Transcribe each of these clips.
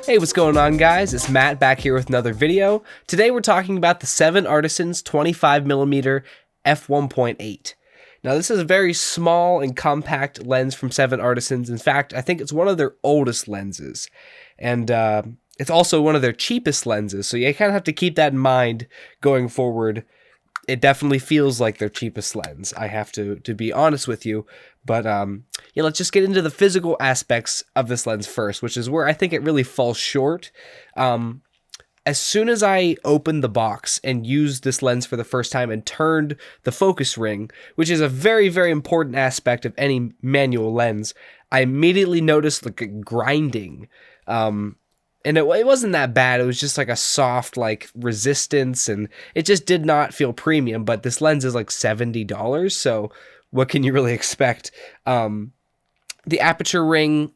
Hey, what's going on, guys? It's Matt back here with another video. Today we're talking about the 7Artisans 25mm f1.8. Now this is a very small and compact lens from 7Artisans. In fact, I think it's one of their oldest lenses. And it's also one of their cheapest lenses, so you kind of have to keep that in mind going forward. It definitely feels like their cheapest lens, I have to be honest with you. But yeah, let's just get into the physical aspects of this lens first, which is where I think it really falls short. As soon as I opened the box and used this lens for the first time and turned the focus ring, which is a very, very important aspect of any manual lens, I immediately noticed like a grinding. And it wasn't that bad. It was just like a soft like resistance, and it just did not feel premium. But this lens is like $70, so what can you really expect? The aperture ring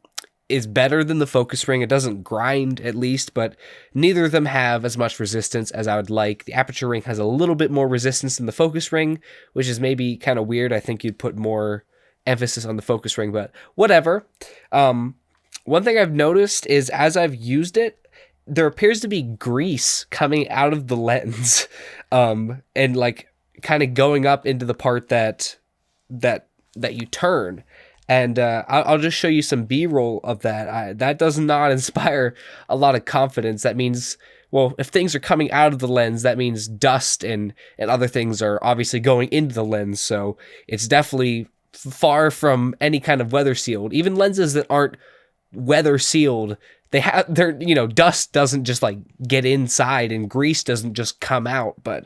is better than the focus ring. It doesn't grind, at least, but neither of them have as much resistance as I would like. The aperture ring has a little bit more resistance than the focus ring, which is maybe kind of weird. I think you'd put more emphasis on the focus ring, but whatever. One thing I've noticed is as I've used it, there appears to be grease coming out of the lens, and like kind of going up into the part that you turn. And I'll just show you some B-roll of that. That does not inspire a lot of confidence. That means, well, if things are coming out of the lens, that means dust and other things are obviously going into the lens. So it's definitely far from any kind of weather sealed. Even lenses that aren't weather sealed, dust doesn't just like get inside and grease doesn't just come out. But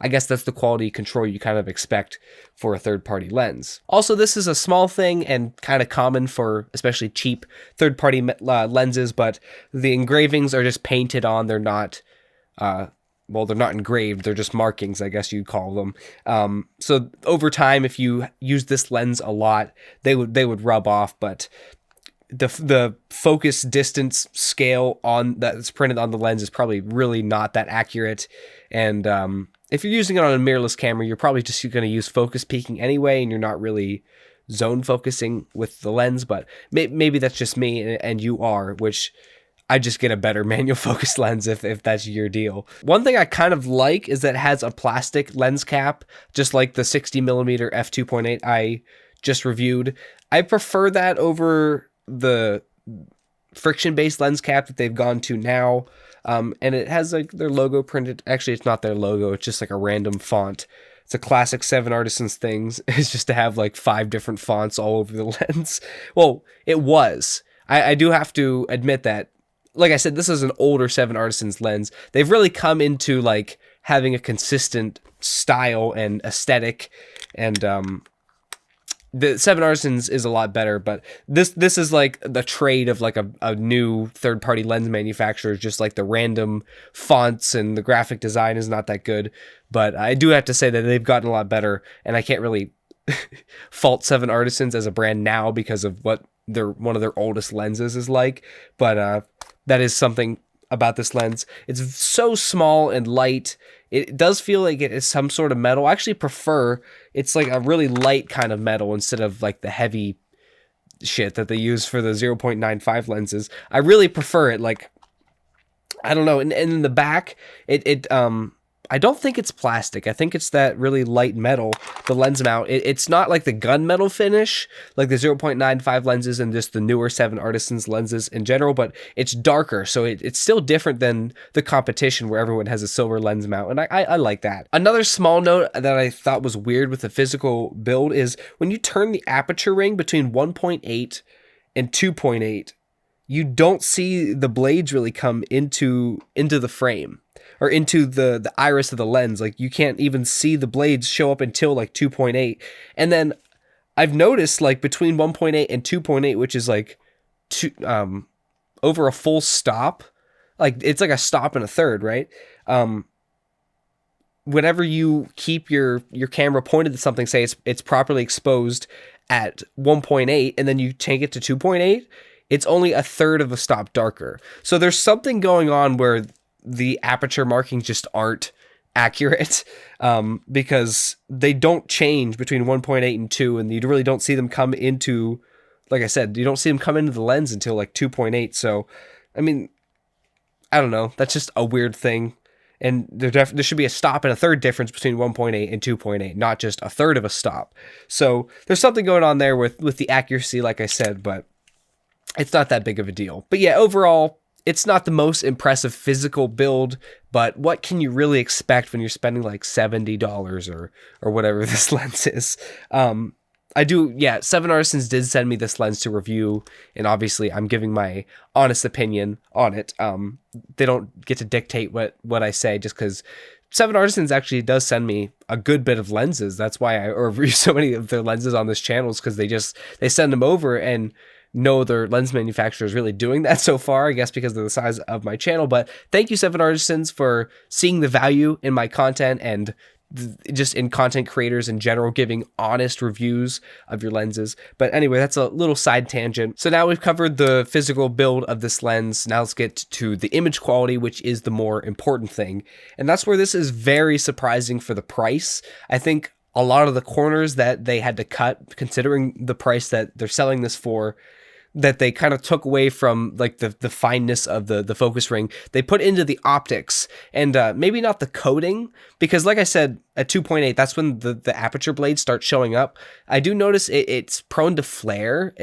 I guess that's the quality control you kind of expect for a third-party lens. Also, this is a small thing and kind of common for especially cheap third-party lenses, but the engravings are just painted on. They're not, well, they're not engraved. They're just markings, I guess you'd call them. So over time, if you use this lens a lot, they would rub off, but the focus distance scale on that's printed on the lens is probably really not that accurate. And if you're using it on a mirrorless camera, you're probably just going to use focus peaking anyway, and you're not really zone focusing with the lens. But maybe that's just me, and you are, which I just get a better manual focus lens if that's your deal. One thing I kind of like is that it has a plastic lens cap, just like the 60mm f2.8 I just reviewed. I prefer that over the friction-based lens cap that they've gone to now. And it has like their logo printed. Actually, it's not their logo. It's just like a random font. It's a classic 7Artisans things. It's just to have like 5 different fonts all over the lens. Well, it was. I do have to admit that, like I said, this is an older 7Artisans lens. They've really come into like having a consistent style and aesthetic, and the 7Artisans is a lot better, but this is like the trade of like a new third-party lens manufacturer. Just like the random fonts and the graphic design is not that good, but I do have to say that they've gotten a lot better, and I can't really fault 7Artisans as a brand now because of what one of their oldest lenses is like. But that is something about this lens. It's so small and light. It does feel like it is some sort of metal. I actually prefer it's like a really light kind of metal instead of like the heavy shit that they use for the 0.95 lenses. I really prefer it. Like, I don't know. And in the back, I don't think it's plastic. I think it's that really light metal, the lens mount. It's not like the gunmetal finish, like the 0.95 lenses and just the newer 7Artisans lenses in general, but it's darker, so it's still different than the competition where everyone has a silver lens mount, and I like that. Another small note that I thought was weird with the physical build is when you turn the aperture ring between 1.8 and 2.8, you don't see the blades really come into the frame or into the iris of the lens. Like you can't even see the blades show up until like 2.8. And then I've noticed like between 1.8 and 2.8, which is like over a full stop, like it's like a stop and a third, right? Whenever you keep your camera pointed at something, say it's properly exposed at 1.8, and then you take it to 2.8, it's only a third of a stop darker. So there's something going on where the aperture markings just aren't accurate, because they don't change between 1.8 and 2, and you really don't see them come into, like I said, you don't see them come into the lens until like 2.8. So, I mean, I don't know. That's just a weird thing. And there should be a stop and a third difference between 1.8 and 2.8, not just a third of a stop. So there's something going on there with the accuracy, like I said, but it's not that big of a deal. But yeah, overall, it's not the most impressive physical build, but what can you really expect when you're spending like $70 or whatever this lens is? I do, yeah, 7Artisans did send me this lens to review, and obviously I'm giving my honest opinion on it. They don't get to dictate what I say, just because 7Artisans actually does send me a good bit of lenses. That's why I review so many of their lenses on this channel, because they send them over, and no other lens manufacturer is really doing that so far, I guess because of the size of my channel. But thank you, 7Artisans, for seeing the value in my content and just in content creators in general, giving honest reviews of your lenses. But anyway, that's a little side tangent. So now we've covered the physical build of this lens. Now let's get to the image quality, which is the more important thing. And that's where this is very surprising for the price. I think a lot of the corners that they had to cut, considering the price that they're selling this for, that they kind of took away from like the fineness of the focus ring, they put into the optics, and maybe not the coating, because like I said, at 2.8, that's when the aperture blades start showing up. I do notice it's prone to flare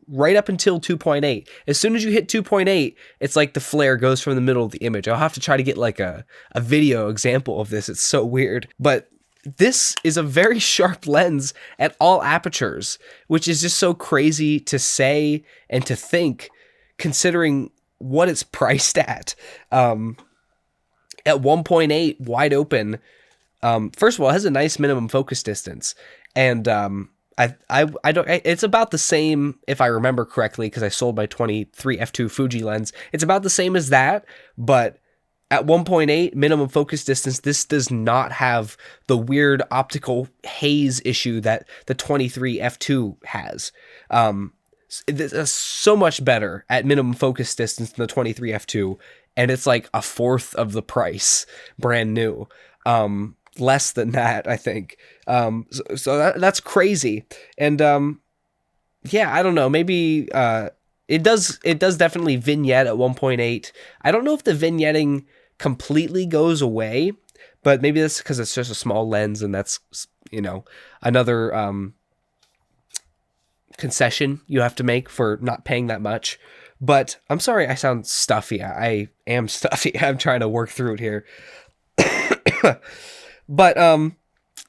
right up until 2.8. As soon as you hit 2.8, it's like the flare goes from the middle of the image. I'll have to try to get like a video example of this. It's so weird. But this is a very sharp lens at all apertures, which is just so crazy to say and to think, considering what it's priced at. At 1.8 wide open, first of all, it has a nice minimum focus distance, and it's about the same, if I remember correctly, because I sold my 23 f2 Fuji lens. It's about the same as that, but at 1.8 minimum focus distance, this does not have the weird optical haze issue that the 23 f2 has. It's so much better at minimum focus distance than the 23 f2, and it's like a fourth of the price, brand new. Less than that, I think. So that's crazy. And yeah, I don't know. Maybe it does definitely vignette at 1.8. I don't know if the vignetting completely goes away, but maybe that's because it's just a small lens, and that's, you know, another concession you have to make for not paying that much. But I'm sorry I sound stuffy. I am stuffy. I'm trying to work through it here. But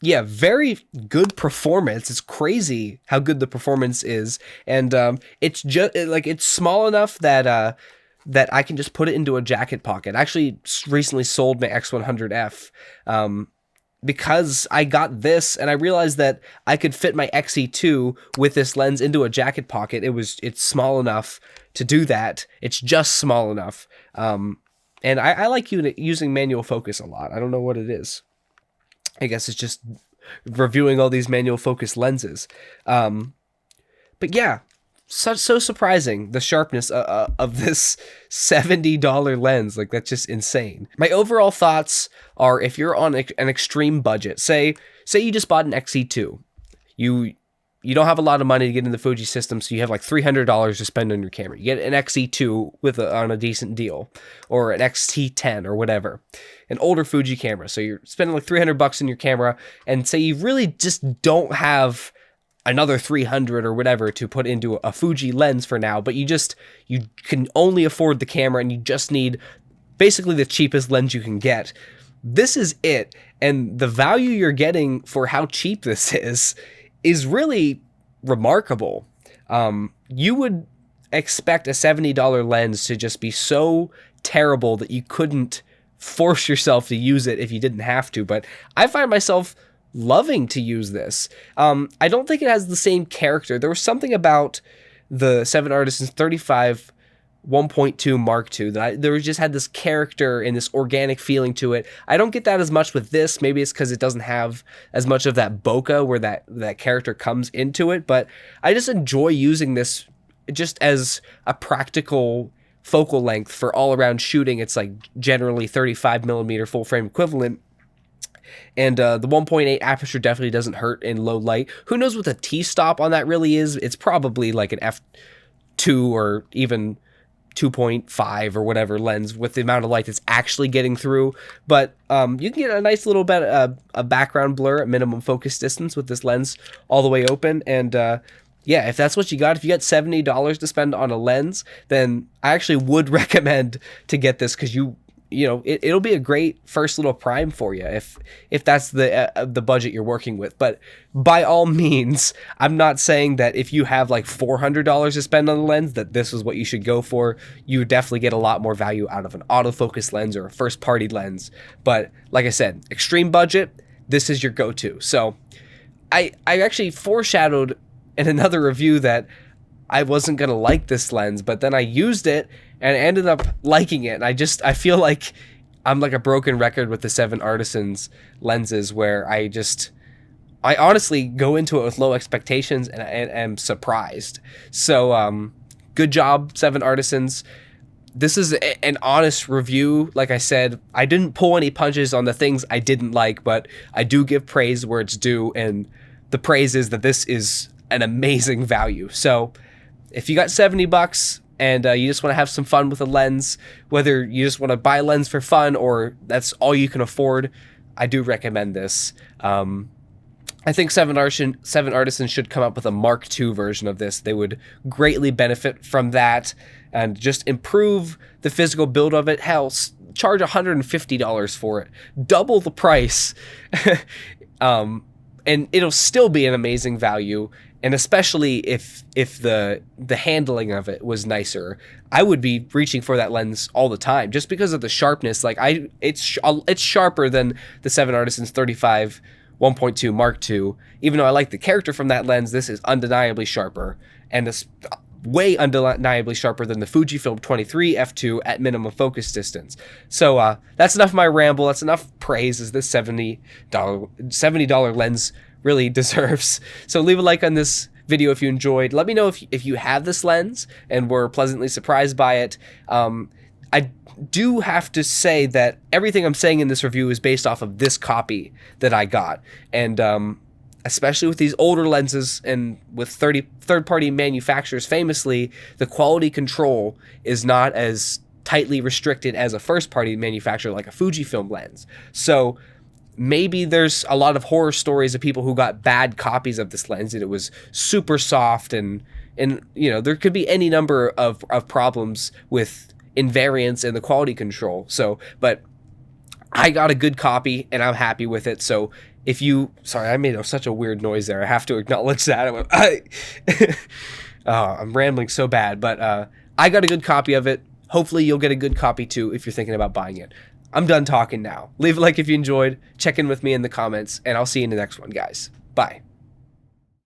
yeah, very good performance. It's crazy how good the performance is, and it's just like, it's small enough that that I can just put it into a jacket pocket. I actually recently sold my X100F because I got this, and I realized that I could fit my XE2 with this lens into a jacket pocket. It's small enough to do that. It's just small enough, and I like using manual focus a lot. I don't know what it is. I guess it's just reviewing all these manual focus lenses. But yeah, so surprising, the sharpness of this $70 lens. Like, that's just insane. My overall thoughts are, if you're on an extreme budget, say you just bought an XE2, you don't have a lot of money to get in the Fuji system, so you have like $300 to spend on your camera. You get an XE2 on a decent deal, or an XT10 or whatever, an older Fuji camera. So you're spending like $300 on your camera, and say you really just don't have another $300 or whatever to put into a Fuji lens for now, but you can only afford the camera, and you just need basically the cheapest lens you can get. This is it, and the value you're getting for how cheap this is really remarkable. You would expect a $70 lens to just be so terrible that you couldn't force yourself to use it if you didn't have to, but I find myself loving to use this. I don't think it has the same character. There was something about the 7Artisans 35 1.2 Mark II that there just had this character and this organic feeling to it. I don't get that as much with this. Maybe it's because it doesn't have as much of that bokeh where that character comes into it, but I just enjoy using this just as a practical focal length for all around shooting. It's like generally 35mm full frame equivalent. And the 1.8 aperture definitely doesn't hurt in low light. Who knows what the T-stop on that really is? It's probably like an f2 or even 2.5 or whatever lens with the amount of light that's actually getting through, but you can get a nice little bit a background blur at minimum focus distance with this lens all the way open. And yeah, if that's what you got, if you got $70 to spend on a lens, then I actually would recommend to get this, because you know, it'll be a great first little prime for you if that's the budget you're working with. But by all means, I'm not saying that if you have like $400 to spend on the lens that this is what you should go for. You definitely get a lot more value out of an autofocus lens or a first party lens. But like I said, extreme budget, this is your go-to. So I actually foreshadowed in another review that I wasn't going to like this lens, but then I used it and I ended up liking it. And I feel like I'm like a broken record with the 7Artisans lenses, where I honestly go into it with low expectations and am surprised. So good job, 7Artisans. This is an honest review. Like I said, I didn't pull any punches on the things I didn't like, but I do give praise where it's due. And the praise is that this is an amazing value. So if you got $70 and you just want to have some fun with a lens, whether you just want to buy a lens for fun or that's all you can afford, I do recommend this. I think 7Artisans should come up with a Mark II version of this. They would greatly benefit from that and just improve the physical build of it. Hell, charge $150 for it. Double the price. And it'll still be an amazing value. And especially if the handling of it was nicer, I would be reaching for that lens all the time just because of the sharpness. Like it's sharper than the 7Artisans 35 1.2 Mark II. Even though I like the character from that lens, this is undeniably sharper, and it's way undeniably sharper than the Fujifilm 23 f2 at minimum focus distance. So that's enough of my ramble. That's enough praise as this $70 lens really deserves. So leave a like on this video if you enjoyed. Let me know if you have this lens and were pleasantly surprised by it. I do have to say that everything I'm saying in this review is based off of this copy that I got. And especially with these older lenses and with third-party manufacturers, famously, the quality control is not as tightly restricted as a first-party manufacturer like a Fujifilm lens. So maybe there's a lot of horror stories of people who got bad copies of this lens and it was super soft, and you know, there could be any number of problems with invariance and the quality control. So, but I got a good copy and I'm happy with it. So if you, sorry, I made such a weird noise there. I have to acknowledge that. I'm rambling so bad, but I got a good copy of it. Hopefully you'll get a good copy too if you're thinking about buying it. I'm done talking now. Leave a like if you enjoyed. Check in with me in the comments, and I'll see you in the next one, guys. Bye.